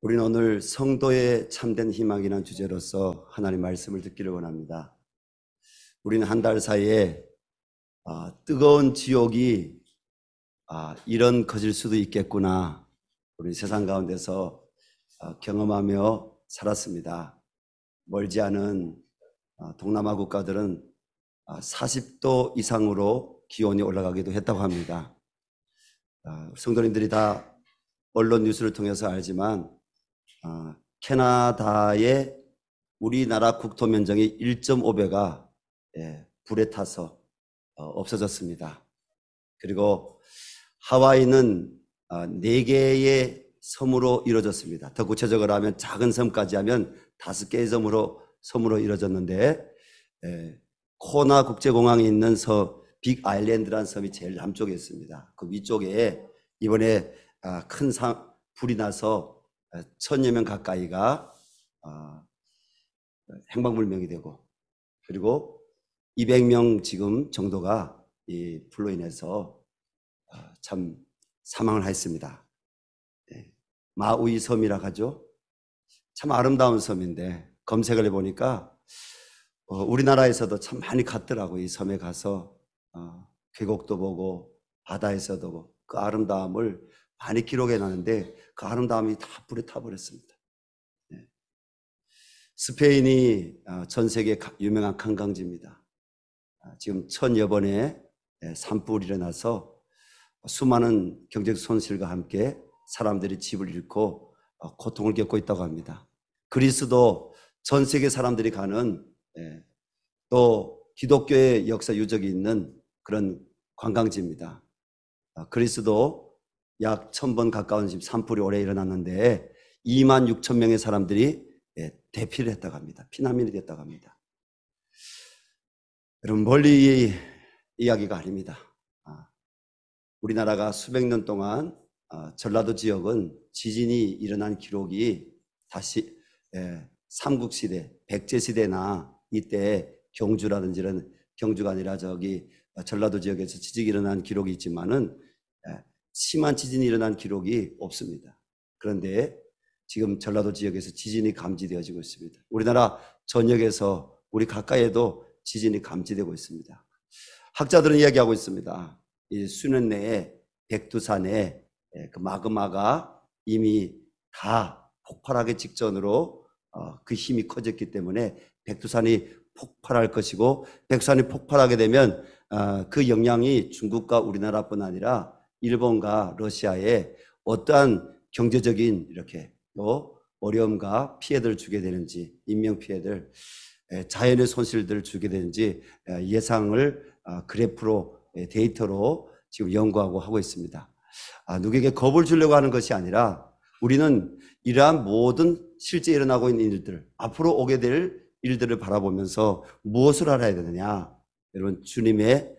우리는 오늘 성도의 참된 희망이라는 주제로서 하나님 말씀을 듣기를 원합니다. 우리는 한 달 사이에 뜨거운 지옥이 이런 커질 수도 있겠구나, 우리 세상 가운데서 경험하며 살았습니다. 멀지 않은 동남아 국가들은 40도 이상으로 기온이 올라가기도 했다고 합니다. 성도님들이 다 언론 뉴스를 통해서 알지만 캐나다의 우리나라 국토 면적의 1.5배가 불에 타서 없어졌습니다. 그리고 하와이는 4개의 섬으로 이루어졌습니다. 더 구체적으로 하면 작은 섬까지 하면 5개의 섬으로 이루어졌는데, 코나 국제공항에 있는 빅 아일랜드라는 섬이 제일 남쪽에 있습니다. 그 위쪽에 이번에 큰 불이 나서 1000여 명 가까이가 행방불명이 되고, 그리고 200명 지금 정도가 이 불로 인해서 참 사망을 했습니다. 마우이 섬이라고 하죠. 참 아름다운 섬인데 검색을 해보니까 우리나라에서도 참 많이 갔더라고요. 이 섬에 가서 계곡도 보고 바다에서도 그 아름다움을 많이 기록해 놨는데 그 아름다움이 다 불에 타버렸습니다. 스페인이 전 세계 유명한 관광지입니다. 지금 1000여 번의 산불이 일어나서 수많은 경제적 손실과 함께 사람들이 집을 잃고 고통을 겪고 있다고 합니다. 그리스도 전 세계 사람들이 가는, 또 기독교의 역사 유적이 있는 그런 관광지입니다. 그리스도 약 1000번 가까운 산불이 올해 일어났는데 26,000명의 사람들이 대피를 했다고 합니다. 피난민이 됐다고 합니다. 여러분, 멀리 이야기가 아닙니다. 우리나라가 수백 년 동안 전라도 지역은 지진이 일어난 기록이 다시 삼국시대, 백제시대나 이때 경주라든지 이런, 경주가 아니라 전라도 지역에서 지진이 일어난 기록이 있지만은 심한 지진이 일어난 기록이 없습니다. 그런데 지금 전라도 지역에서 지진이 감지되어지고 있습니다. 우리나라 전역에서 우리 가까이에도 지진이 감지되고 있습니다. 학자들은 이야기하고 있습니다. 이 수년 내에 백두산에 그 마그마가 이미 다 폭발하기 직전으로 그 힘이 커졌기 때문에 백두산이 폭발할 것이고, 백두산이 폭발하게 되면 그 영향이 중국과 우리나라뿐 아니라 일본과 러시아에 어떠한 경제적인 이렇게 또 어려움과 피해들을 주게 되는지, 인명피해들, 자연의 손실들을 주게 되는지 예상을 그래프로, 데이터로 지금 연구하고 하고 있습니다. 누구에게 겁을 주려고 하는 것이 아니라 우리는 이러한 모든 실제 일어나고 있는 일들, 앞으로 오게 될 일들을 바라보면서 무엇을 알아야 되느냐? 여러분, 주님의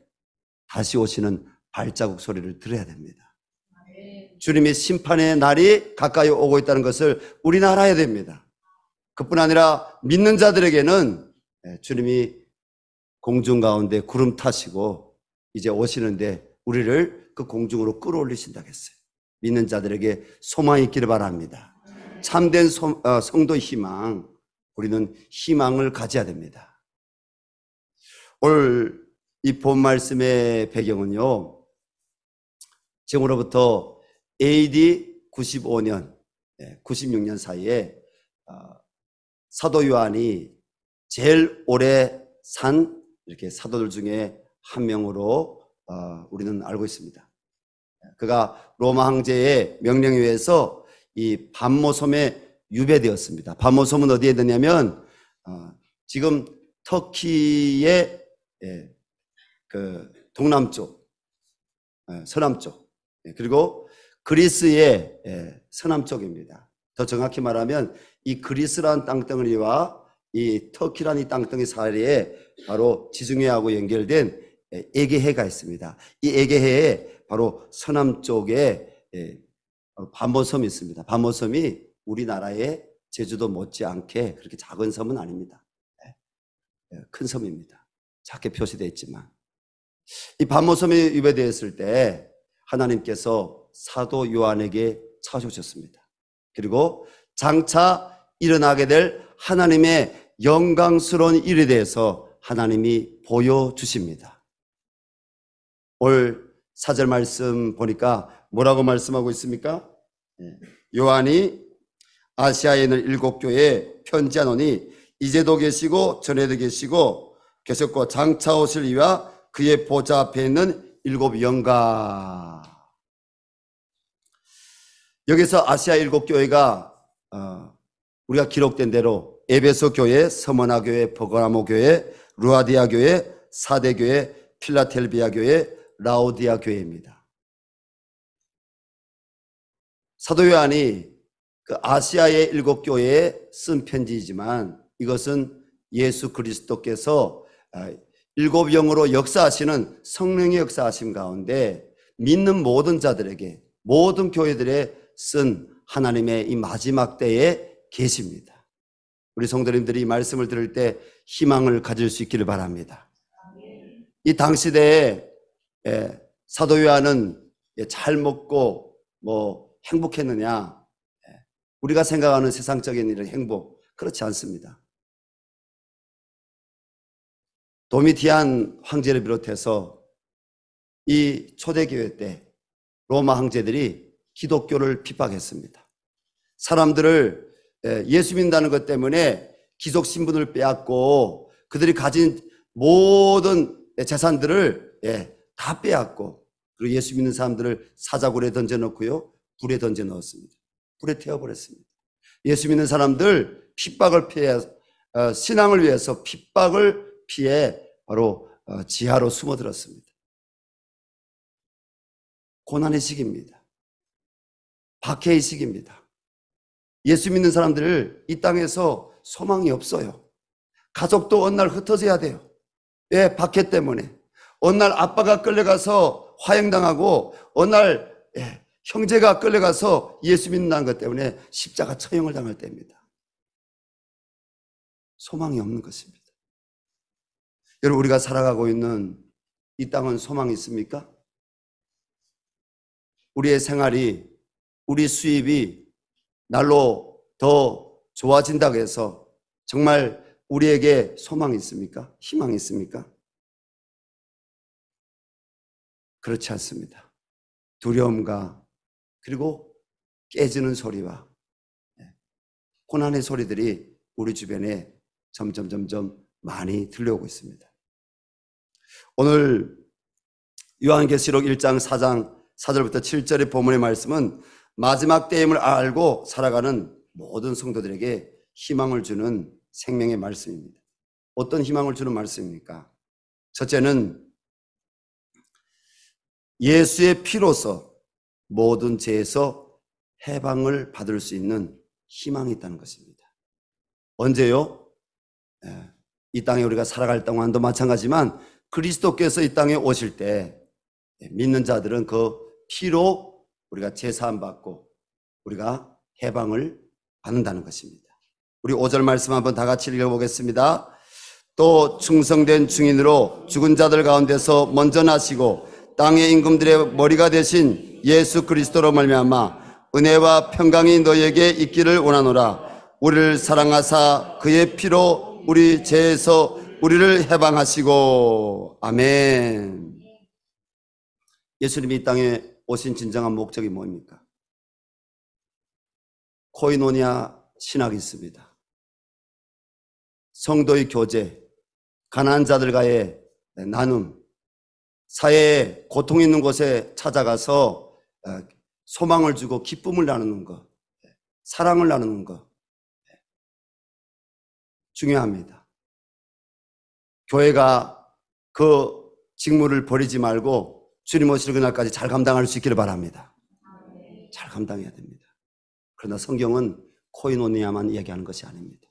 다시 오시는 발자국 소리를 들어야 됩니다. 주님의 심판의 날이 가까이 오고 있다는 것을 우리는 알아야 됩니다. 그뿐 아니라 믿는 자들에게는 주님이 공중 가운데 구름 타시고 이제 오시는데 우리를 그 공중으로 끌어올리신다고 했어요. 믿는 자들에게 소망이 있기를 바랍니다. 참된 성도의 희망, 우리는 희망을 가져야 됩니다. 오늘 이 본 말씀의 배경은요, 지금으로부터 AD 95년, 96년 사이에 사도 요한이 제일 오래 산 이렇게 사도들 중에 한 명으로 우리는 알고 있습니다. 그가 로마 황제의 명령에 의해서 이 반모섬에 유배되었습니다. 반모섬은 어디에 있느냐면 지금 터키의 그 동남쪽, 서남쪽, 그리고 그리스의 서남쪽입니다. 더 정확히 말하면 이 그리스라는 땅덩어리와 이 터키라는 이 땅덩어리 사이에 바로 지중해하고 연결된 에게해가 있습니다. 이 에게해에 바로 서남쪽에 반모섬이 있습니다. 반모섬이 우리나라의 제주도 못지않게 그렇게 작은 섬은 아닙니다. 큰 섬입니다. 작게 표시되어 있지만 이 반모섬에 유배되었을 때 하나님께서 사도 요한에게 찾아오셨습니다. 그리고 장차 일어나게 될 하나님의 영광스러운 일에 대해서 하나님이 보여주십니다. 올 4절 말씀 보니까 뭐라고 말씀하고 있습니까? 요한이 아시아에 있는 7교회에 편지하노니 이제도 계시고 전에도 계셨고 장차 오실 이와 그의 보좌 앞에 있는 7 영가. 여기서 아시아 7교회가 우리가 기록된 대로 에베소 교회, 서머나 교회, 버가모 교회, 루아디아 교회, 사대 교회, 필라델비아 교회, 라오디아 교회입니다. 사도 요한이 그 아시아의 7교회에 쓴 편지이지만 이것은 예수 그리스도께서 7 영으로 역사하시는 성령의 역사하심 가운데 믿는 모든 자들에게, 모든 교회들에 쓴 하나님의 이 마지막 때에 계십니다. 우리 성도님들이 이 말씀을 들을 때 희망을 가질 수 있기를 바랍니다. 이 당시대에 사도 요한은 잘 먹고 행복했느냐? 우리가 생각하는 세상적인 이런 행복, 그렇지 않습니다. 도미티안 황제를 비롯해서 이 초대교회 때 로마 황제들이 기독교를 핍박했습니다. 사람들을 예수 믿는다는 것 때문에 귀족 신분을 빼앗고 그들이 가진 모든 재산들을 다 빼앗고, 그리고 예수 믿는 사람들을 사자굴에 던져놓고요, 불에 던져 넣었습니다. 불에 태워버렸습니다. 예수 믿는 사람들 핍박을 피해, 신앙을 위해서 핍박을 피해 바로 지하로 숨어들었습니다. 고난의 시기입니다. 박해의 시기입니다. 예수 믿는 사람들 이 땅에서 소망이 없어요. 가족도 어느 날 흩어져야 돼요. 왜? 박해 때문에. 어느 날 아빠가 끌려가서 화형당하고 어느 날 형제가 끌려가서 예수 믿는다는 것 때문에 십자가 처형을 당할 때입니다. 소망이 없는 것입니다. 여러분, 우리가 살아가고 있는 이 땅은 소망이 있습니까? 우리의 생활이, 우리 수입이 날로 더 좋아진다고 해서 정말 우리에게 소망이 있습니까? 희망이 있습니까? 그렇지 않습니다. 두려움과 그리고 깨지는 소리와 고난의 소리들이 우리 주변에 점점 많이 들려오고 있습니다. 오늘 요한계시록 1장 4절부터 7절의 본문의 말씀은 마지막 때임을 알고 살아가는 모든 성도들에게 희망을 주는 생명의 말씀입니다. 어떤 희망을 주는 말씀입니까? 첫째는 예수의 피로서 모든 죄에서 해방을 받을 수 있는 희망이 있다는 것입니다. 언제요? 이 땅에 우리가 살아갈 동안도 마찬가지지만 그리스도께서 이 땅에 오실 때 믿는 자들은 그 피로 우리가 제사함 받고 우리가 해방을 받는다는 것입니다. 우리 5절 말씀 한번 다 같이 읽어보겠습니다. 또 충성된 증인으로 죽은 자들 가운데서 먼저 나시고 땅의 임금들의 머리가 되신 예수 그리스도로 말미암아 은혜와 평강이 너희에게 있기를 원하노라. 우리를 사랑하사 그의 피로 우리 죄에서 우리를 해방하시고. 아멘. 예수님이 이 땅에 오신 진정한 목적이 뭡니까? 코이노니아 신학이 있습니다. 성도의 교제, 가난한 자들과의 나눔, 사회에 고통 있는 곳에 찾아가서 소망을 주고 기쁨을 나누는 것, 사랑을 나누는 것 중요합니다. 교회가 그 직무를 버리지 말고 주님 오실 그날까지 잘 감당할 수 있기를 바랍니다. 잘 감당해야 됩니다. 그러나 성경은 코이노니아만 얘기하는 것이 아닙니다.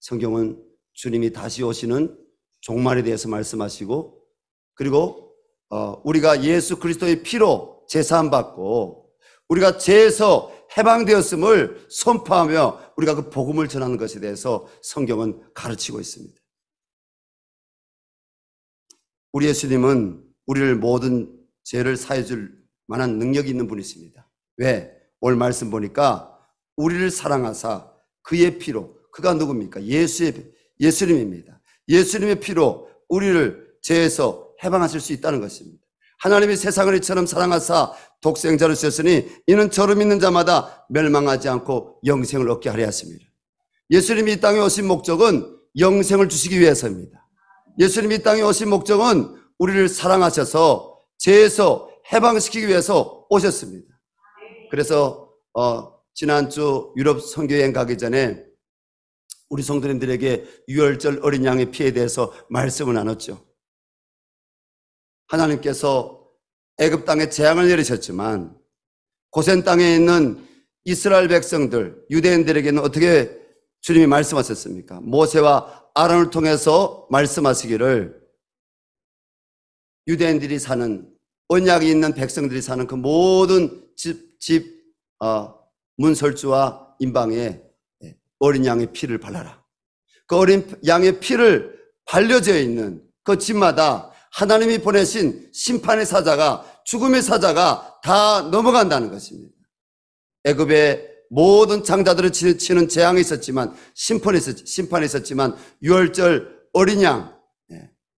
성경은 주님이 다시 오시는 종말에 대해서 말씀하시고, 그리고 우리가 예수 그리스도의 피로 제사함 받고 우리가 죄에서 해방되었음을 선포하며 우리가 그 복음을 전하는 것에 대해서 성경은 가르치고 있습니다. 우리 예수님은 우리를 모든 죄를 사해 줄 만한 능력이 있는 분이십니다. 왜? 오늘 말씀 보니까 우리를 사랑하사 그의 피로, 그가 누굽니까? 예수님입니다. 예수님의 피로 우리를 죄에서 해방하실 수 있다는 것입니다. 하나님이 세상을 이처럼 사랑하사 독생자를 주셨으니 이는 저를 믿는 자마다 멸망하지 않고 영생을 얻게 하려 하십니다. 예수님이 이 땅에 오신 목적은 영생을 주시기 위해서입니다. 예수님이 이 땅에 오신 목적은 우리를 사랑하셔서 죄에서 해방시키기 위해서 오셨습니다. 그래서 지난주 유럽 선교여행 가기 전에 우리 성도님들에게 유월절 어린 양의 피에 대해서 말씀을 나눴죠. 하나님께서 애굽 땅에 재앙을 내리셨지만 고센 땅에 있는 이스라엘 백성들, 유대인들에게는 어떻게 주님이 말씀하셨습니까? 모세와 아론을 통해서 말씀하시기를 유대인들이 사는, 언약이 있는 백성들이 사는 그 모든 문설주와 임방에 어린 양의 피를 발라라. 그 어린 양의 피를 발려져 있는 그 집마다 하나님이 보내신 심판의 사자가, 죽음의 사자가 다 넘어간다는 것입니다. 애굽의 모든 장자들을 치는 재앙이 있었지만, 심판이 있었지만 유월절 어린 양,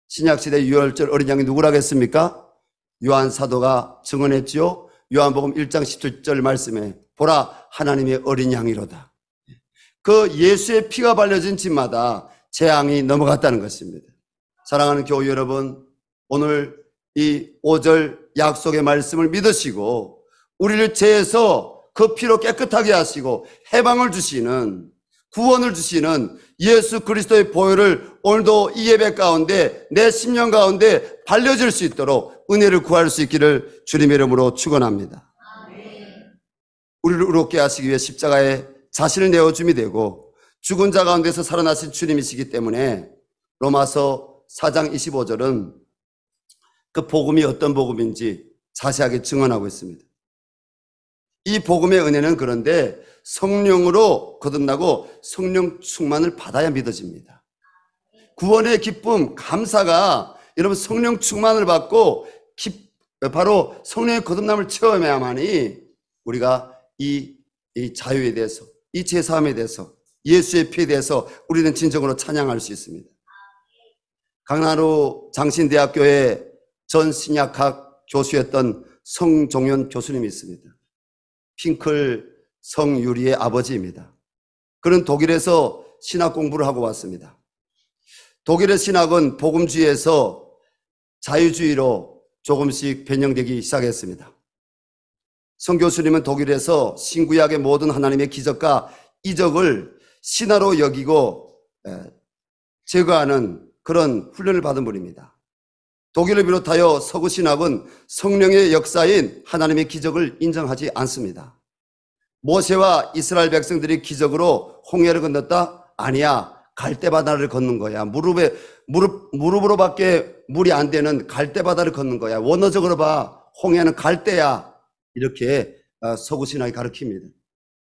신약시대 유월절 어린 양이 누구라겠습니까? 요한 사도가 증언했지요. 요한복음 1장 17절 말씀에 보라 하나님의 어린 양이로다. 그 예수의 피가 발려진 집마다 재앙이 넘어갔다는 것입니다. 사랑하는 교우 여러분, 오늘 이 5절 약속의 말씀을 믿으시고 우리를 죄에서 그 피로 깨끗하게 하시고 해방을 주시는, 구원을 주시는 예수 그리스도의 보혈을 오늘도 이 예배 가운데 내 심령 가운데 발려질 수 있도록 은혜를 구할 수 있기를 주님의 이름으로 축원합니다. 우리를 의롭게 하시기 위해 십자가에 자신을 내어줌이 되고 죽은 자 가운데서 살아나신 주님이시기 때문에 로마서 4장 25절은 그 복음이 어떤 복음인지 자세하게 증언하고 있습니다. 이 복음의 은혜는 그런데 성령으로 거듭나고 성령 충만을 받아야 믿어집니다. 구원의 기쁨, 감사가 여러분 성령 충만을 받고 바로 성령의 거듭남을 체험해야만이 우리가 이 자유에 대해서, 이 제사함에 대해서, 예수의 피에 대해서 우리는 진정으로 찬양할 수 있습니다. 강나루 장신대학교의 전 신약학 교수였던 성종현 교수님이 있습니다. 핑클 성유리의 아버지입니다. 그는 독일에서 신학 공부를 하고 왔습니다. 독일의 신학은 복음주의에서 자유주의로 조금씩 변형되기 시작했습니다. 성 교수님은 독일에서 신구약의 모든 하나님의 기적과 이적을 신화로 여기고 제거하는 그런 훈련을 받은 분입니다. 독일을 비롯하여 서구 신학은 성령의 역사인 하나님의 기적을 인정하지 않습니다. 모세와 이스라엘 백성들이 기적으로 홍해를 건넜다? 아니야. 갈대바다를 걷는 거야. 무릎으로밖에 물이 안 되는 갈대바다를 걷는 거야. 원어적으로 봐. 홍해는 갈대야. 이렇게 서구 신학이 가르칩니다.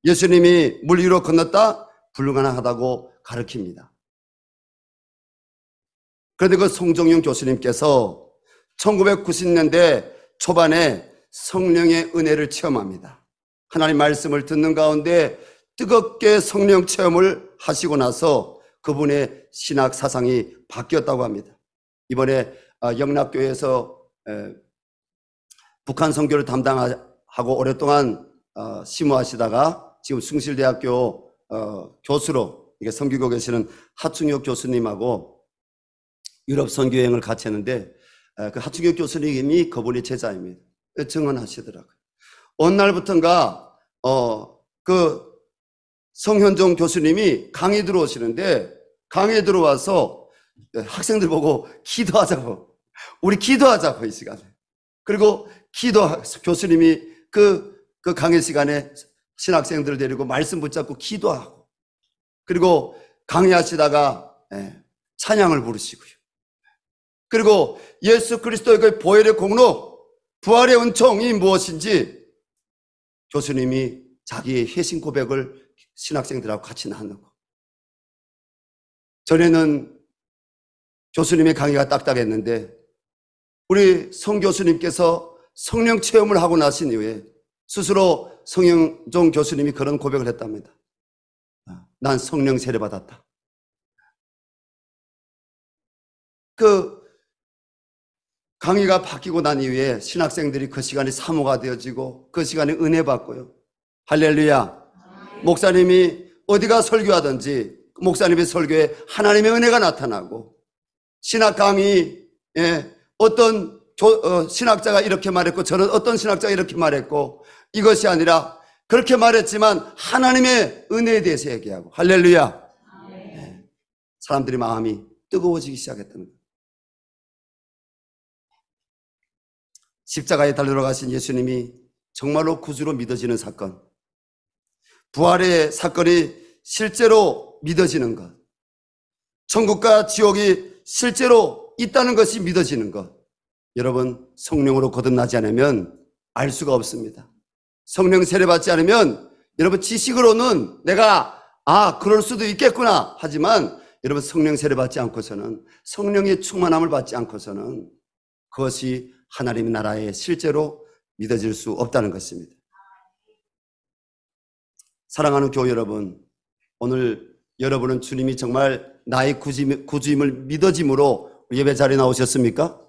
예수님이 물 위로 건넜다? 불가능하다고 가르칩니다. 그런데 그 송정윤 교수님께서 1990년대 초반에 성령의 은혜를 체험합니다. 하나님 말씀을 듣는 가운데 뜨겁게 성령 체험을 하시고 나서 그분의 신학 사상이 바뀌었다고 합니다. 이번에 영락교회에서 북한 선교를 담당하고 오랫동안 심호하시다가 지금 숭실대학교 교수로 섬기고 계시는 하충혁 교수님하고 유럽 선교여행을 같이 했는데 그 하충혁 교수님이 그분의 제자입니다. 증언하시더라고요. 어느 날부터인가 그 성현종 교수님이 강의 들어오시는데 강의에 들어와서 학생들 보고 기도하자고, 우리 기도하자고 이 시간에. 그리고 교수님이 그 강의 시간에 신학생들을 데리고 말씀 붙잡고 기도하고, 그리고 강의하시다가 찬양을 부르시고요. 그리고 예수 그리스도의 그 보혈의 공로, 부활의 은총이 무엇인지 교수님이 자기의 회심 고백을 신학생들하고 같이 나누고, 전에는 교수님의 강의가 딱딱했는데 우리 성 교수님께서 성령 체험을 하고 나신 이후에 스스로 성영종 교수님이 그런 고백을 했답니다. 난 성령 세례 받았다. 그 강의가 바뀌고 난 이후에 신학생들이 그 시간이 사모가 되어지고 그 시간에 은혜 받고요. 할렐루야. 목사님이 어디가 설교하든지 목사님의 설교에 하나님의 은혜가 나타나고, 신학 강의, 어떤 신학자가 이렇게 말했고 저는 어떤 신학자가 이렇게 말했고, 이것이 아니라 그렇게 말했지만 하나님의 은혜에 대해서 얘기하고, 할렐루야. 사람들이 마음이 뜨거워지기 시작했다는 거예요. 십자가에 달려 가신 예수님이 정말로 구주로 믿어지는 사건, 부활의 사건이 실제로 믿어지는 것, 천국과 지옥이 실제로 있다는 것이 믿어지는 것, 여러분 성령으로 거듭나지 않으면 알 수가 없습니다. 성령 세례받지 않으면 여러분 지식으로는 내가 그럴 수도 있겠구나 하지만, 여러분 성령 세례받지 않고서는, 성령의 충만함을 받지 않고서는 그것이 하나님의 나라에 실제로 믿어질 수 없다는 것입니다. 사랑하는 교회 여러분, 오늘 여러분은 주님이 정말 나의 구주임을 믿어짐으로 예배 자리에 나오셨습니까?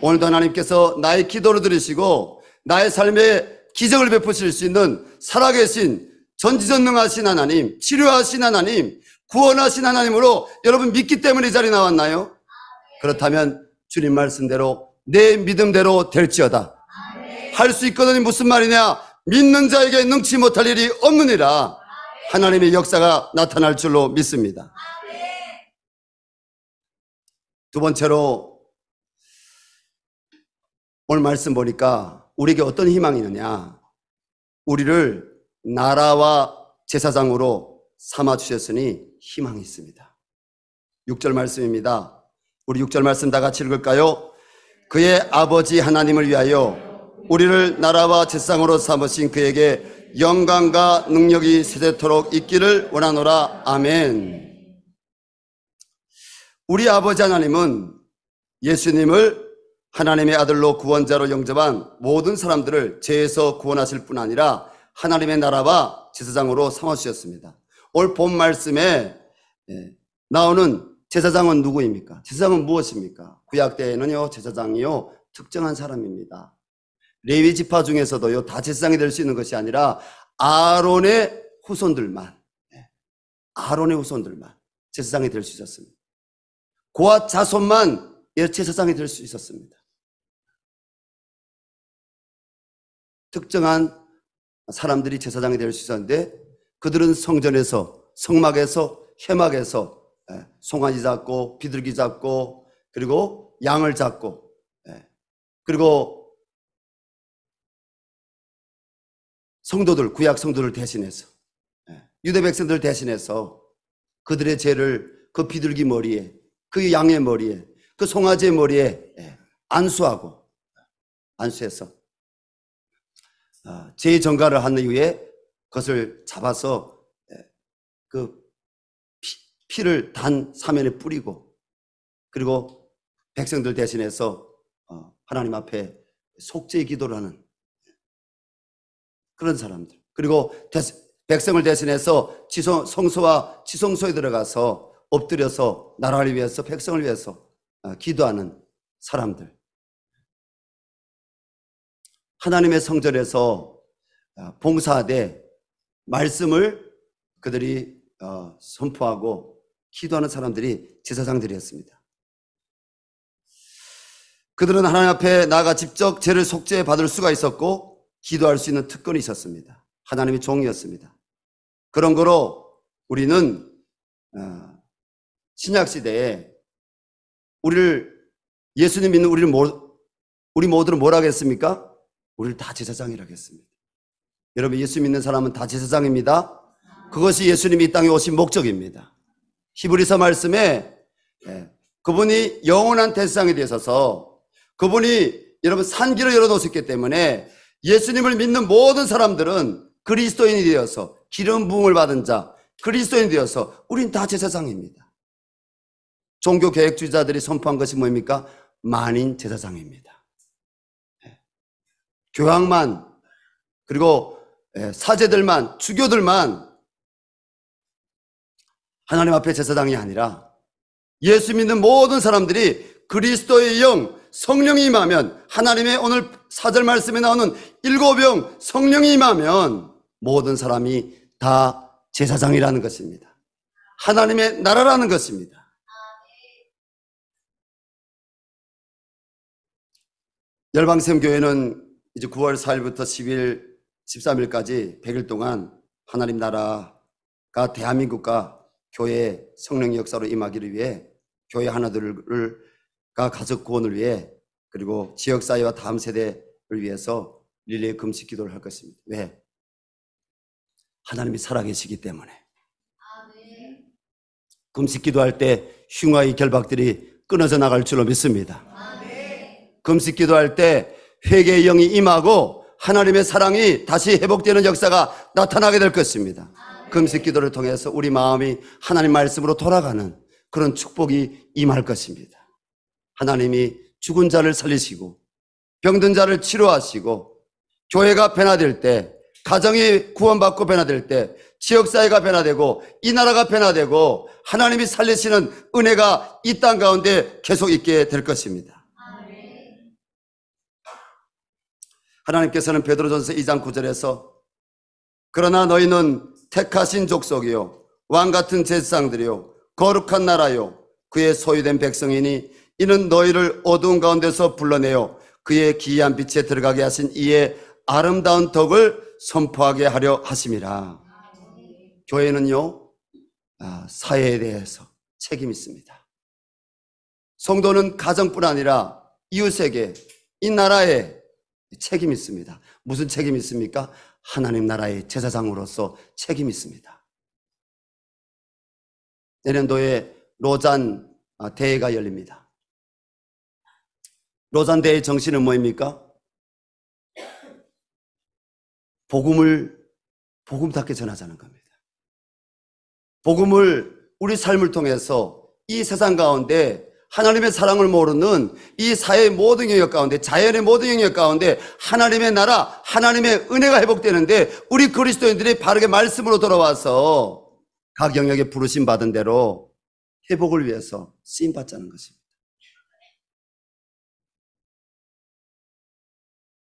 오늘도 하나님께서 나의 기도를 들으시고 나의 삶에 기적을 베푸실 수 있는 살아계신 전지전능하신 하나님, 치료하신 하나님, 구원하신 하나님으로 여러분 믿기 때문에 이 자리에 나왔나요? 그렇다면 주님 말씀대로 내 믿음대로 될지어다. 할 수 있거든요. 무슨 말이냐? 믿는 자에게 능치 못할 일이 없느니라. 하나님의 역사가 나타날 줄로 믿습니다. 두 번째로, 오늘 말씀 보니까 우리에게 어떤 희망이 있느냐? 우리를 나라와 제사장으로 삼아주셨으니 희망이 있습니다. 6절 말씀입니다. 우리 6절 말씀 다 같이 읽을까요? 그의 아버지 하나님을 위하여 우리를 나라와 제사장으로 삼으신 그에게 영광과 능력이 세대토록 있기를 원하노라. 아멘. 우리 아버지 하나님은 예수님을 하나님의 아들로 구원자로 영접한 모든 사람들을 죄에서 구원하실 뿐 아니라 하나님의 나라와 제사장으로 삼아주셨습니다. 오늘 본 말씀에 나오는 제사장은 누구입니까? 제사장은 무엇입니까? 구약 때에는요, 제사장이요, 특정한 사람입니다. 레위 지파 중에서도요, 다 제사장이 될 수 있는 것이 아니라 아론의 후손들만 제사장이 될 수 있었습니다. 고앗 자손만 제사장이 될 수 있었습니다. 특정한 사람들이 제사장이 될 수 있었는데, 그들은 성전에서, 성막에서, 회막에서 송아지 잡고 비둘기 잡고 그리고 양을 잡고 그리고 성도들, 구약 성도들 대신해서, 유대 백성들 대신해서 그들의 죄를 그 비둘기 머리에, 그 양의 머리에, 그 송아지의 머리에 안수해서 죄의 전가를 한 이후에 그것을 잡아서 그 피를 단 사면에 뿌리고, 그리고 백성들 대신해서 하나님 앞에 속죄의 기도를 하는 그런 사람들, 그리고 백성을 대신해서 성소와 지성소에 들어가서 엎드려서 나라를 위해서, 백성을 위해서 기도하는 사람들, 하나님의 성전에서 봉사하되 말씀을 그들이 선포하고 기도하는 사람들이 제사장들이었습니다. 그들은 하나님 앞에 나아가 직접 죄를 속죄 받을 수가 있었고 기도할 수 있는 특권이 있었습니다. 하나님의 종이었습니다. 그런 거로 우리는 신약시대에 예수님 믿는 우리 모두는 뭐라 하겠습니까? 우리를 다 제사장이라고 했습니다. 여러분, 예수 믿는 사람은 다 제사장입니다. 그것이 예수님이 이 땅에 오신 목적입니다. 히브리서 말씀에 그분이 영원한 대제사장이 되셔서 그분이 여러분 산기를 열어놓으셨기 때문에 예수님을 믿는 모든 사람들은 그리스도인이 되어서 기름 부음을 받은 자, 그리스도인이 되어서 우린 다 제사장입니다. 종교 계획주의자들이 선포한 것이 뭡니까? 만인 제사장입니다. 교황만, 그리고 사제들만, 주교들만 하나님 앞에 제사장이 아니라 예수 믿는 모든 사람들이 그리스도의 영, 성령이 임하면, 하나님의 오늘 4절 말씀에 나오는 7영 성령이 임하면 모든 사람이 다 제사장이라는 것입니다. 하나님의 나라라는 것입니다. 열방샘교회는 이제 9월 4일부터 10일, 13일까지 100일 동안 하나님 나라가 대한민국과 교회 성령의 역사로 임하기를 위해 교회 하나들과 가족 구원을 위해 그리고 지역사회와 다음 세대를 위해서 릴레이 금식 기도를 할 것입니다. 왜? 하나님이 살아계시기 때문에. 금식 기도할 때 흉화의 결박들이 끊어져 나갈 줄로 믿습니다. 금식 기도할 때 회개의 영이 임하고 하나님의 사랑이 다시 회복되는 역사가 나타나게 될 것입니다. 금식 기도를 통해서 우리 마음이 하나님 말씀으로 돌아가는 그런 축복이 임할 것입니다. 하나님이 죽은 자를 살리시고 병든 자를 치료하시고 교회가 변화될 때, 가정이 구원받고 변화될 때, 지역사회가 변화되고 이 나라가 변화되고 하나님이 살리시는 은혜가 이 땅 가운데 계속 있게 될 것입니다. 하나님께서는 베드로전서 2장 9절에서 그러나 너희는 택하신 족속이요 왕같은 제사장들이요 거룩한 나라요 그의 소유된 백성이니 이는 너희를 어두운 가운데서 불러내어 그의 기이한 빛에 들어가게 하신 이의 아름다운 덕을 선포하게 하려 하심이라. 교회는요 사회에 대해서 책임이 있습니다. 성도는 가정뿐 아니라 이웃에게, 이 나라에 책임이 있습니다. 무슨 책임이 있습니까? 하나님 나라의 제사장으로서 책임이 있습니다. 내년도에 로잔 대회가 열립니다. 로잔 대회의 정신은 뭐입니까? 복음답게 전하자는 겁니다. 복음을 우리 삶을 통해서 이 세상 가운데 하나님의 사랑을 모르는 이 사회의 모든 영역 가운데, 자연의 모든 영역 가운데 하나님의 나라, 하나님의 은혜가 회복되는데 우리 그리스도인들이 바르게 말씀으로 돌아와서 각 영역에 부르심 받은 대로 회복을 위해서 쓰임받자는 것입니다.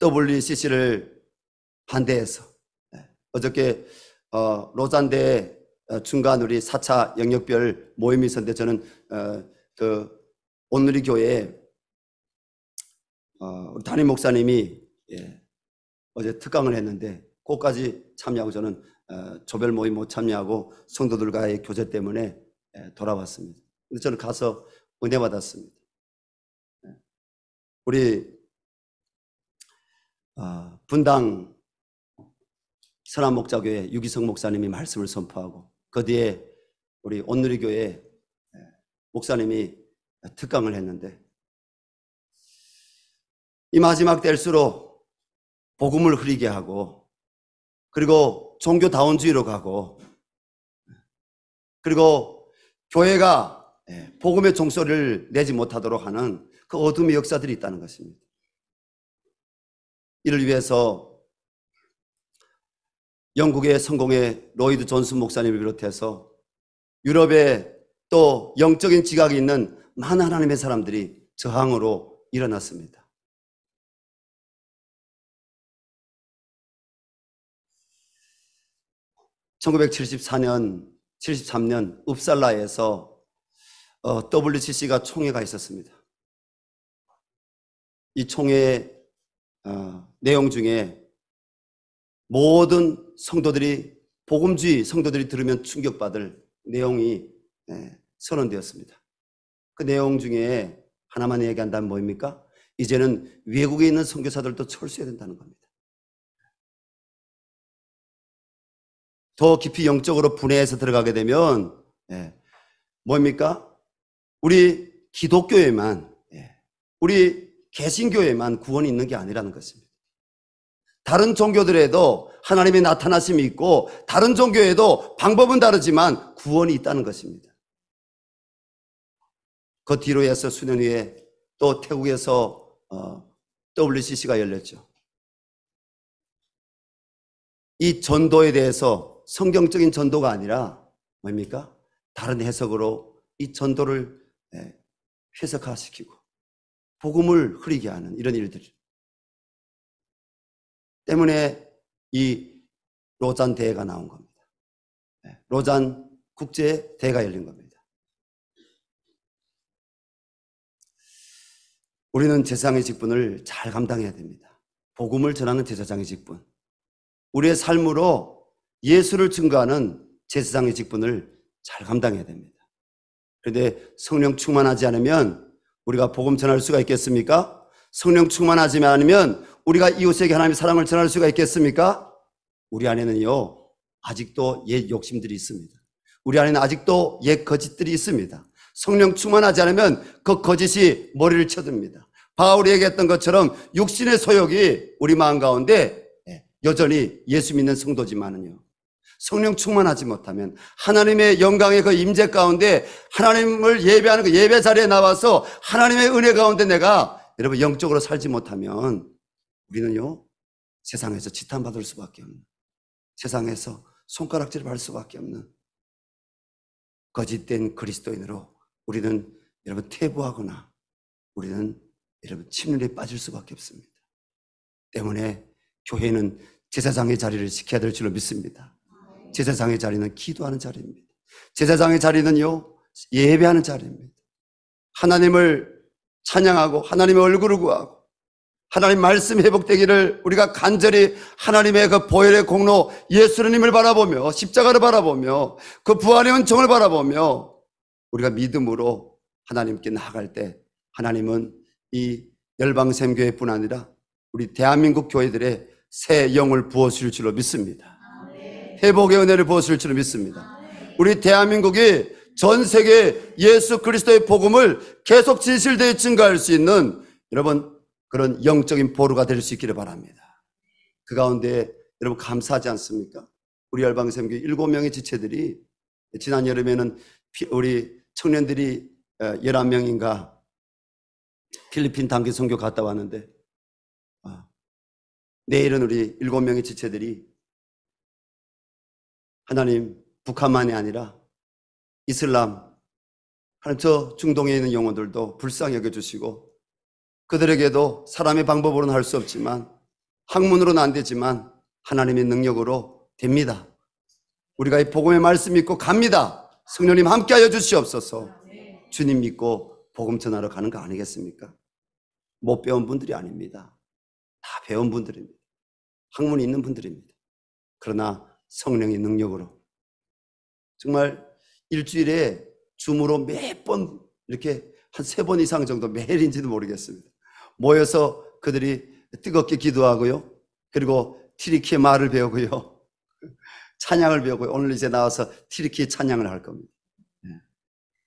WCC를 반대해서 어저께 로잔대 중간 우리 4차 영역별 모임이 있었는데 저는 온누리 교회에 우리 담임 목사님이 어제 특강을 했는데 그것까지 참여하고 저는 조별 모임 못 참여하고 성도들과의 교제 때문에 돌아왔습니다. 근데 저는 가서 은혜 받았습니다. 우리 분당 선한목자교회 유기성 목사님이 말씀을 선포하고 그 뒤에 우리 온누리 교회 목사님이 특강을 했는데 이 마지막 때일수록 복음을 흐리게 하고 그리고 종교다원주의로 가고 그리고 교회가 복음의 종소리를 내지 못하도록 하는 그 어둠의 역사들이 있다는 것입니다. 이를 위해서 영국의 성공의 로이드 존슨 목사님을 비롯해서 유럽의 또 영적인 지각이 있는 많은 하나님의 사람들이 저항으로 일어났습니다. (1973년) 읍살라에서 WCC가 총회가 있었습니다. 이 총회의 내용 중에 모든 성도들이, 복음주의 성도들이 들으면 충격받을 내용이 선언되었습니다. 그 내용 중에 하나만 얘기한다면 뭐입니까? 이제는 외국에 있는 선교사들도 철수해야 된다는 겁니다. 더 깊이 영적으로 분해해서 들어가게 되면 뭡니까? 우리 기독교에만, 우리 개신교에만 구원이 있는 게 아니라는 것입니다. 다른 종교들에도 하나님의 나타나심이 있고 다른 종교에도 방법은 다르지만 구원이 있다는 것입니다. 그 뒤로 해서 수년 후에 또 태국에서 WCC가 열렸죠. 이 전도에 대해서 성경적인 전도가 아니라 뭡니까? 다른 해석으로 이 전도를 해석화시키고 복음을 흐리게 하는 이런 일들 때문에 이 로잔 대회가 나온 겁니다. 로잔 국제 대회가 열린 겁니다. 우리는 제사장의 직분을 잘 감당해야 됩니다. 복음을 전하는 제사장의 직분, 우리의 삶으로 예수를 증거하는 제사장의 직분을 잘 감당해야 됩니다. 그런데 성령 충만하지 않으면 우리가 복음 전할 수가 있겠습니까? 성령 충만하지 않으면 우리가 이웃에게 하나님의 사랑을 전할 수가 있겠습니까? 우리 안에는요, 아직도 옛 욕심들이 있습니다. 우리 안에는 아직도 옛 거짓들이 있습니다. 성령 충만하지 않으면 그 거짓이 머리를 쳐듭니다. 바울이 얘기했던 것처럼 육신의 소욕이 우리 마음 가운데 여전히 예수 믿는 성도지만은요, 성령 충만하지 못하면 하나님의 영광의 그 임재 가운데 하나님을 예배하는 그 예배 자리에 나와서 하나님의 은혜 가운데 내가 여러분 영적으로 살지 못하면 우리는요, 세상에서 지탄받을 수밖에 없는, 세상에서 손가락질을 받을 수밖에 없는 거짓된 그리스도인으로 우리는 여러분 퇴보하거나 우리는 여러분 침륜에 빠질 수밖에 없습니다. 때문에 교회는 제사장의 자리를 지켜야 될 줄로 믿습니다. 제사장의 자리는 기도하는 자리입니다. 제사장의 자리는요, 예배하는 자리입니다. 하나님을 찬양하고 하나님의 얼굴을 구하고 하나님 말씀 회복되기를 우리가 간절히 하나님의 그 보혈의 공로 예수님을 바라보며 십자가를 바라보며 그 부활의 은총을 바라보며 우리가 믿음으로 하나님께 나아갈 때 하나님은 이 열방샘교회뿐 아니라 우리 대한민국 교회들의 새 영을 부어주실 줄로 믿습니다. 회복의 은혜를 부어주실 줄로 믿습니다. 우리 대한민국이 전 세계 예수 그리스도의 복음을 계속 진실되게 증거할 수 있는 여러분 그런 영적인 보루가 될 수 있기를 바랍니다. 그 가운데 여러분 감사하지 않습니까? 우리 열방샘교회 7명의 지체들이 지난 여름에는 우리 청년들이 11명인가 필리핀 단기 선교 갔다 왔는데 내일은 우리 7명의 지체들이 하나님 북한만이 아니라 이슬람 하나님 저 중동에 있는 영혼들도 불쌍히 여겨주시고 그들에게도 사람의 방법으로는 할 수 없지만 학문으로는 안 되지만 하나님의 능력으로 됩니다. 우리가 이 복음의 말씀 믿고 갑니다. 성령님 함께하여 주시옵소서. 주님 믿고 복음 전하러 가는 거 아니겠습니까? 못 배운 분들이 아닙니다. 다 배운 분들입니다. 학문이 있는 분들입니다. 그러나 성령의 능력으로 정말 일주일에 줌으로 몇 번 이렇게 한 3번 이상 정도 매일인지도 모르겠습니다. 모여서 그들이 뜨겁게 기도하고요. 그리고 티리키의 말을 배우고요. 찬양을 배우고요. 오늘 이제 나와서 티리키의 찬양을 할 겁니다.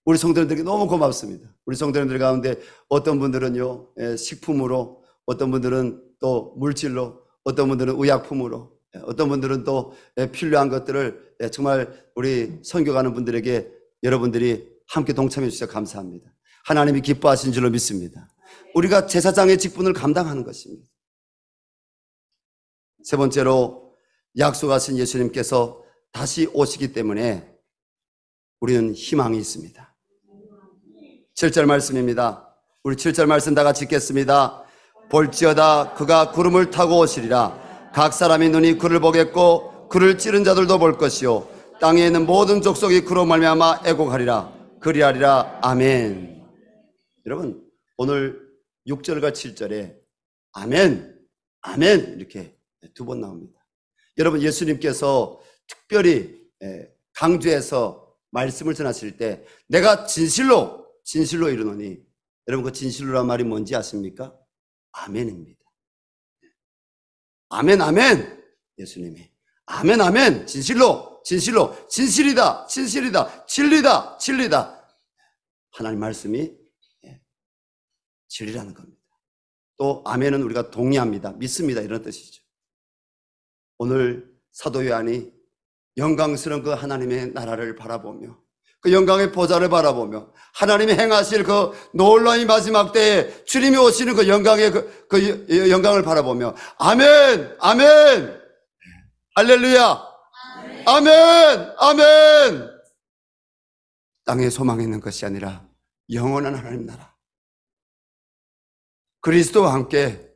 우리 성도님들에게 너무 고맙습니다. 우리 성도님들 가운데 어떤 분들은요, 식품으로, 어떤 분들은 또 물질로, 어떤 분들은 의약품으로, 어떤 분들은 또 필요한 것들을 정말 우리 선교가는 분들에게 여러분들이 함께 동참해 주셔서 감사합니다. 하나님이 기뻐하신 줄로 믿습니다. 우리가 제사장의 직분을 감당하는 것입니다. 세 번째로 약속하신 예수님께서 다시 오시기 때문에 우리는 희망이 있습니다. 7절 말씀입니다. 우리 7절 말씀 다 같이 읽겠습니다. 볼지어다 그가 구름을 타고 오시리라. 각 사람의 눈이 그를 보겠고 그를 찌른 자들도 볼 것이요 땅에 있는 모든 족속이 그로 말미암아 애곡하리라. 그리하리라. 아멘. 여러분 오늘 6절과 7절에 아멘, 아멘 이렇게 2번 나옵니다. 여러분 예수님께서 특별히 강조해서 말씀을 전하실 때 내가 진실로 이르노니, 여러분 그 진실로란 말이 뭔지 아십니까? 아멘입니다. 아멘, 아멘. 예수님이 아멘, 아멘. 진실로, 진실이다, 진리다. 하나님 말씀이 진리라는 겁니다. 또 아멘은 우리가 동의합니다, 믿습니다 이런 뜻이죠. 오늘 사도 요한이 영광스러운 그 하나님의 나라를 바라보며 그 영광의 보좌를 바라보며 하나님이 행하실 그 놀라운 마지막 때에 주님이 오시는 그 영광의 그 영광을 바라보며 아멘, 아멘 할렐루야. 아멘. 아멘. 땅에 소망이 있는 것이 아니라 영원한 하나님 나라, 그리스도와 함께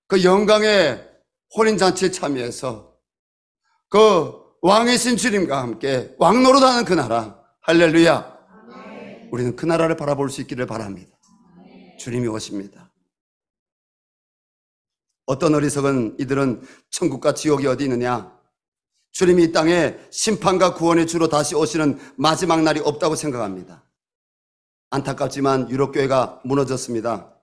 그 영광의 혼인잔치에 참여해서 그 왕이신 주님과 함께 왕노릇하는 그 나라, 할렐루야. 우리는 그 나라를 바라볼 수 있기를 바랍니다. 주님이 오십니다. 어떤 어리석은 이들은 천국과 지옥이 어디 있느냐, 주님이 이 땅에 심판과 구원의 주로 다시 오시는 마지막 날이 없다고 생각합니다. 안타깝지만 유럽교회가 무너졌습니다.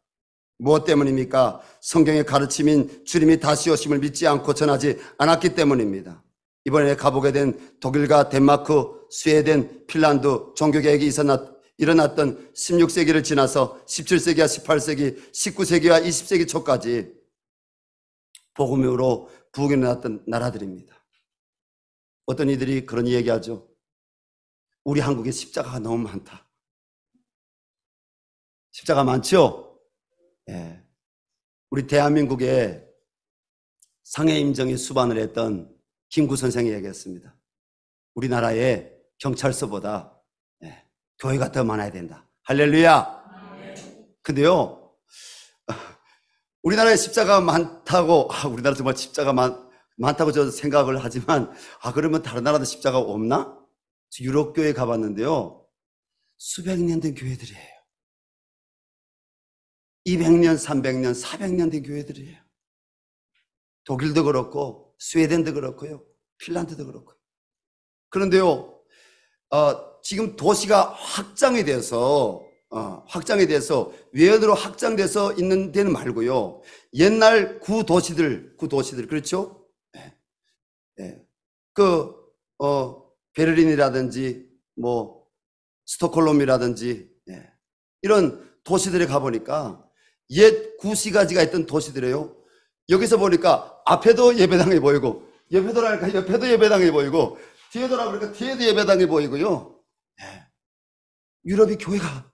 무엇 때문입니까? 성경의 가르침인 주님이 다시 오심을 믿지 않고 전하지 않았기 때문입니다. 이번에 가보게 된 독일과 덴마크, 스웨덴, 핀란드 종교개혁이 일어났던 16세기를 지나서 17세기와 18세기, 19세기와 20세기 초까지 복음으로 부흥이 일어났던 나라들입니다. 어떤 이들이 그런 얘기하죠. 우리 한국에 십자가가 너무 많다. 십자가 많죠? 예. 우리 대한민국에 상해임정에 수반을 했던 김구 선생이 얘기했습니다. 우리나라에 경찰서보다 교회가 더 많아야 된다. 할렐루야. 근데요, 우리나라에 십자가가 많다고, 우리나라 정말 십자가 많다고 저는 생각을 하지만, 그러면 다른 나라도 십자가가 없나? 유럽 교회 가봤는데요, 수백 년 된 교회들이에요. 200년, 300년, 400년 된 교회들이에요. 독일도 그렇고 스웨덴도 그렇고요, 핀란드도 그렇고요. 그런데요, 지금 도시가 확장이 돼서 외연으로 확장돼서 있는 데는 말고요, 옛날 구도시들 그렇죠? 베를린이라든지 스톡홀름이라든지 이런 도시들에 가보니까 옛 구시가지가 있던 도시들이에요. 여기서 보니까 앞에도 예배당이 보이고, 옆에 돌아가니까 옆에도 예배당이 보이고, 뒤에 돌아보니까 뒤에도 예배당이 보이고요. 유럽이 교회가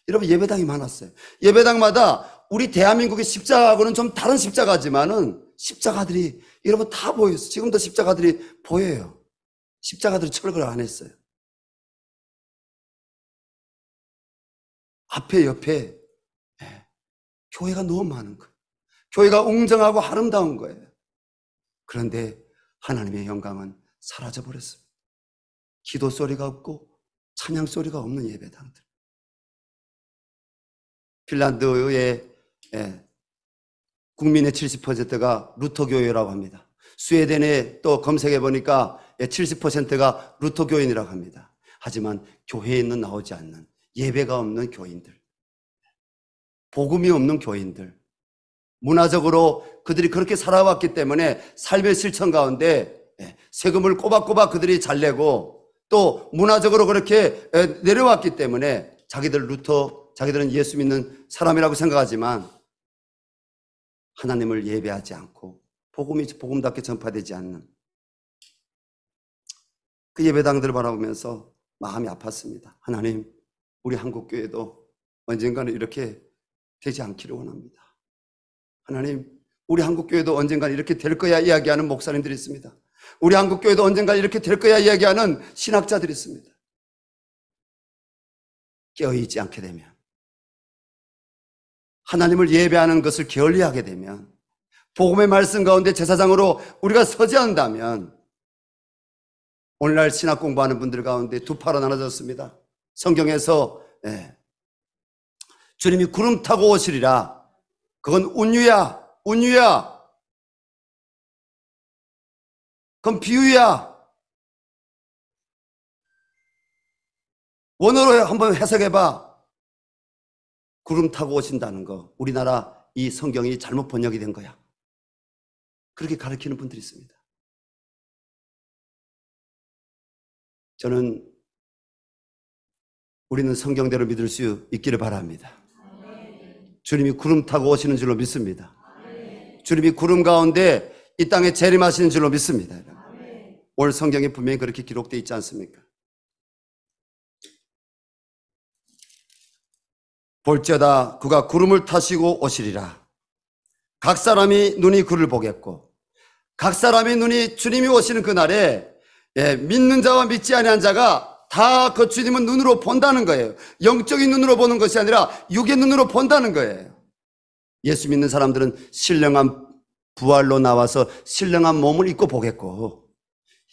여러분 예배당이 많았어요. 예배당마다 우리 대한민국의 십자가하고는 좀 다른 십자가지만은 십자가들이 여러분 다 보였어요. 지금도 십자가들이 보여요. 십자가들이 철거를 안 했어요. 앞에 옆에 교회가 너무 많은 거예요. 교회가 웅장하고 아름다운 거예요. 그런데 하나님의 영광은 사라져 버렸습니다. 기도 소리가 없고 찬양 소리가 없는 예배당들. 핀란드의 국민의 70%가 루터교회라고 합니다. 스웨덴에 또 검색해 보니까 70%가 루터교인이라고 합니다. 하지만 교회에는 나오지 않는, 예배가 없는 교인들, 복음이 없는 교인들, 문화적으로 그들이 그렇게 살아왔기 때문에 삶의 실천 가운데 세금을 꼬박꼬박 그들이 잘 내고, 또 문화적으로 그렇게 내려왔기 때문에 자기들은 예수 믿는 사람이라고 생각하지만 하나님을 예배하지 않고 복음이 복음답게 전파되지 않는 그 예배당들을 바라보면서 마음이 아팠습니다. 하나님, 우리 한국교회도 언젠가는 이렇게 되지 않기를 원합니다. 하나님, 우리 한국교회도 언젠가는 이렇게 될 거야 이야기하는 목사님들이 있습니다. 우리 한국교회도 언젠가 이렇게 될 거야 이야기하는 신학자들이 있습니다. 깨어있지 않게 되면, 하나님을 예배하는 것을 게을리하게 되면, 복음의 말씀 가운데 제사장으로 우리가 서지 않는다면, 오늘날 신학 공부하는 분들 가운데 두 파로 나눠졌습니다. 성경에서 주님이 구름 타고 오시리라, 그건 운유야. 그건 비유야. 원어로 한번 해석해봐. 구름 타고 오신다는 거, 우리나라 이 성경이 잘못 번역이 된 거야. 그렇게 가르치는 분들이 있습니다. 저는 우리는 성경대로 믿을 수 있기를 바랍니다. 주님이 구름 타고 오시는 줄로 믿습니다. 주님이 구름 가운데 이 땅에 재림하시는 줄로 믿습니다. 오늘 성경에 분명히 그렇게 기록되어 있지 않습니까? 볼지어다 그가 구름을 타시고 오시리라. 각 사람이 눈이 그를 보겠고 각 사람의 눈이 주님이 오시는 그날에 믿는 자와 믿지 아니한 자가 다 그 주님은 눈으로 본다는 거예요. 영적인 눈으로 보는 것이 아니라 육의 눈으로 본다는 거예요. 예수 믿는 사람들은 신령한 부활로 나와서 신령한 몸을 입고 보겠고,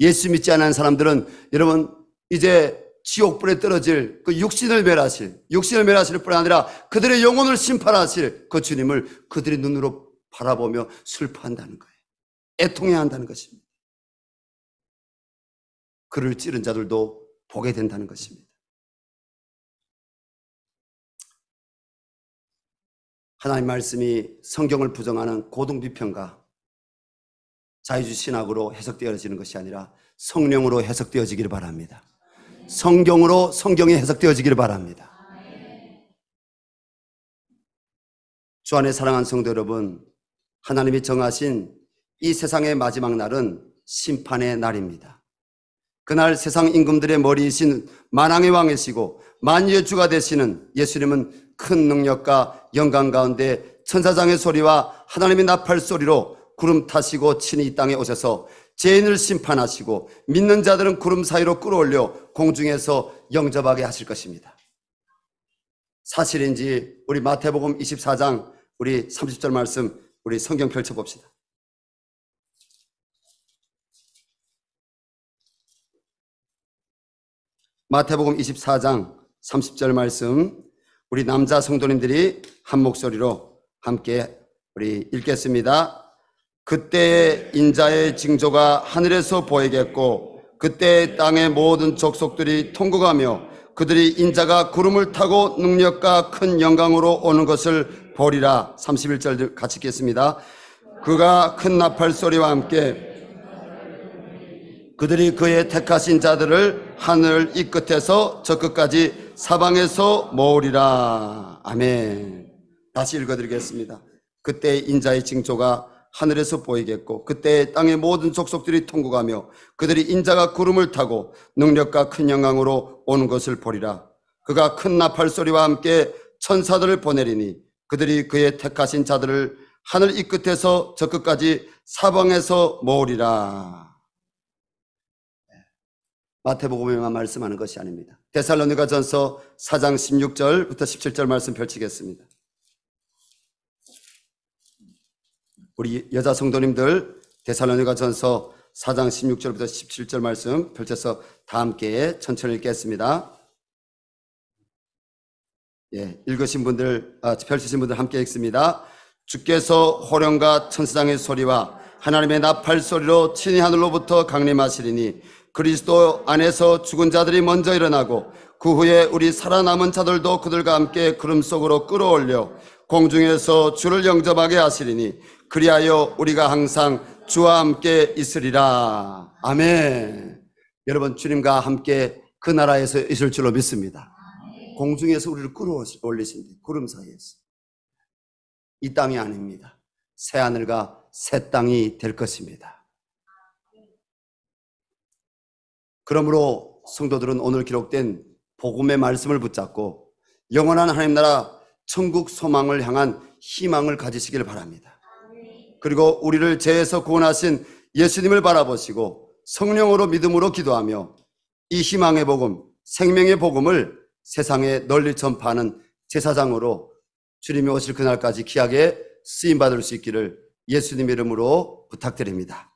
예수 믿지 않는 사람들은 여러분 이제 지옥불에 떨어질 그 육신을 멸하실 뿐 아니라 그들의 영혼을 심판하실 그 주님을 그들의 눈으로 바라보며 슬퍼한다는 거예요. 애통해야 한다는 것입니다. 그를 찌른 자들도 보게 된다는 것입니다. 하나님 말씀이 성경을 부정하는 고등비평가, 자유주의 신학으로 해석되어지는 것이 아니라 성령으로 해석되어지기를 바랍니다. 성경으로 성경이 해석되어지기를 바랍니다. 주 안에 사랑하는 성도 여러분, 하나님이 정하신 이 세상의 마지막 날은 심판의 날입니다. 그날 세상 임금들의 머리이신 만왕의 왕이시고 만유의 주가 되시는 예수님은 큰 능력과 영광 가운데 천사장의 소리와 하나님의 나팔 소리로 구름 타시고 친히 이 땅에 오셔서 죄인을 심판하시고 믿는 자들은 구름 사이로 끌어올려 공중에서 영접하게 하실 것입니다. 사실인지 우리 마태복음 24장 우리 30절 말씀 우리 성경 펼쳐봅시다. 마태복음 24장 30절 말씀 우리 남자 성도님들이 한 목소리로 함께 우리 읽겠습니다. 그때의 인자의 징조가 하늘에서 보이겠고 그때 땅의 모든 족속들이 통곡하며 그들이 인자가 구름을 타고 능력과 큰 영광으로 오는 것을 보리라. 31절 같이 읽겠습니다. 그가 큰 나팔 소리와 함께 그들이 그의 택하신 자들을 하늘 이 끝에서 저 끝까지 사방에서 모으리라. 아멘. 다시 읽어드리겠습니다. 그때 인자의 징조가 하늘에서 보이겠고 그때 땅의 모든 족속들이 통곡하며 그들이 인자가 구름을 타고 능력과 큰 영광으로 오는 것을 보리라. 그가 큰 나팔 소리와 함께 천사들을 보내리니 그들이 그의 택하신 자들을 하늘 이 끝에서 저 끝까지 사방에서 모으리라. 마태복음에만 말씀하는 것이 아닙니다. 데살로니가전서 4장 16절부터 17절 말씀 펼치겠습니다. 우리 여자 성도님들 데살로니가전서 4장 16절부터 17절 말씀 펼쳐서 다 함께 천천히 읽겠습니다. 읽으신 분들, 펼치신 분들 함께 읽습니다. 주께서 호령과 천사장의 소리와 하나님의 나팔 소리로 친히 하늘로부터 강림하시리니 그리스도 안에서 죽은 자들이 먼저 일어나고 그 후에 우리 살아남은 자들도 그들과 함께 구름 속으로 끌어올려 공중에서 주를 영접하게 하시리니 그리하여 우리가 항상 주와 함께 있으리라. 아멘. 여러분 주님과 함께 그 나라에서 있을 줄로 믿습니다. 공중에서 우리를 끌어올리신대. 구름 사이에서. 이 땅이 아닙니다. 새 하늘과 새 땅이 될 것입니다. 그러므로 성도들은 오늘 기록된 복음의 말씀을 붙잡고 영원한 하나님 나라 천국 소망을 향한 희망을 가지시길 바랍니다. 그리고 우리를 죄에서 구원하신 예수님을 바라보시고 성령으로 믿음으로 기도하며 이 희망의 복음, 생명의 복음을 세상에 널리 전파하는 제사장으로 주님이 오실 그날까지 귀하게 쓰임받을 수 있기를 예수님 이름으로 부탁드립니다.